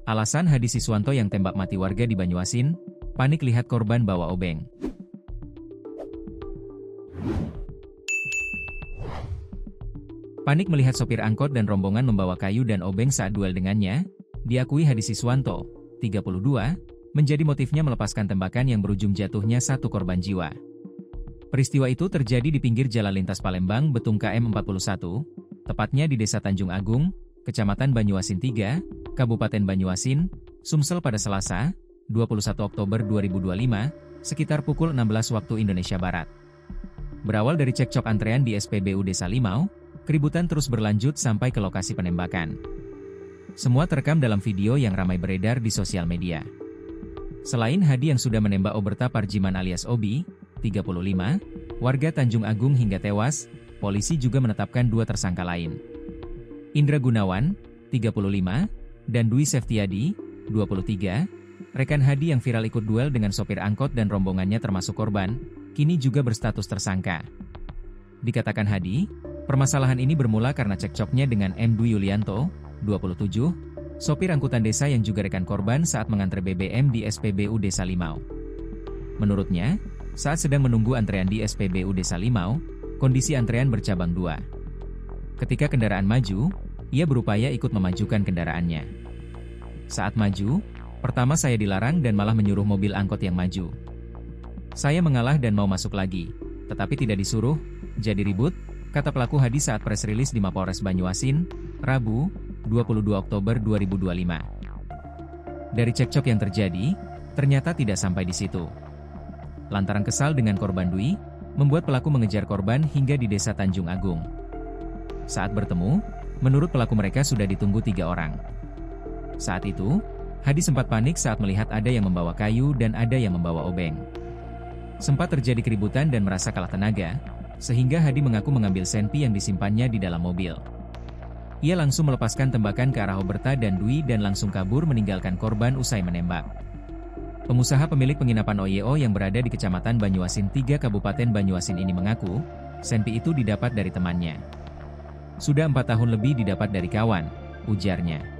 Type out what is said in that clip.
Alasan Hadi Siswanto yang tembak mati warga di Banyuasin, panik lihat korban bawa obeng. Panik melihat sopir angkot dan rombongan membawa kayu dan obeng saat duel dengannya, diakui Hadi Siswanto, 32, menjadi motifnya melepaskan tembakan yang berujung jatuhnya satu korban jiwa. Peristiwa itu terjadi di pinggir jalan lintas Palembang Betung KM 41, tepatnya di Desa Tanjung Agung, Kecamatan Banyuasin 3, Kabupaten Banyuasin, Sumsel pada Selasa, 21 Oktober 2025, sekitar pukul 16 waktu Indonesia Barat. Berawal dari cekcok antrean di SPBU Desa Limau, keributan terus berlanjut sampai ke lokasi penembakan. Semua terekam dalam video yang ramai beredar di sosial media. Selain Hadi yang sudah menembak Oberta Parjiman alias Obi, 35, warga Tanjung Agung hingga tewas, polisi juga menetapkan 2 tersangka lain. Indra Gunawan, 35, dan Dwi Seftiadi, 23, rekan Hadi yang viral ikut duel dengan sopir angkot dan rombongannya termasuk korban, kini juga berstatus tersangka. Dikatakan Hadi, permasalahan ini bermula karena cekcoknya dengan M. Dwi Yulianto, 27, sopir angkutan desa yang juga rekan korban saat mengantre BBM di SPBU Desa Limau. Menurutnya, saat sedang menunggu antrean di SPBU Desa Limau, kondisi antrean bercabang 2. Ketika kendaraan maju, ia berupaya ikut memajukan kendaraannya. Saat maju, pertama saya dilarang dan malah menyuruh mobil angkot yang maju. Saya mengalah dan mau masuk lagi, tetapi tidak disuruh, jadi ribut, kata pelaku Hadi saat press release di Mapolres Banyuasin, Rabu, 22 Oktober 2025. Dari cekcok yang terjadi, ternyata tidak sampai di situ. Lantaran kesal dengan korban Dwi, membuat pelaku mengejar korban hingga di Desa Tanjung Agung. Saat bertemu, menurut pelaku mereka sudah ditunggu 3 orang. Saat itu, Hadi sempat panik saat melihat ada yang membawa kayu dan ada yang membawa obeng. Sempat terjadi keributan dan merasa kalah tenaga, sehingga Hadi mengaku mengambil senpi yang disimpannya di dalam mobil. Ia langsung melepaskan tembakan ke arah Oberta dan Dwi dan langsung kabur meninggalkan korban usai menembak. Pengusaha pemilik penginapan OYO yang berada di Kecamatan Banyuasin 3 Kabupaten Banyuasin ini mengaku, senpi itu didapat dari temannya. Sudah 4 tahun lebih didapat dari kawan, ujarnya.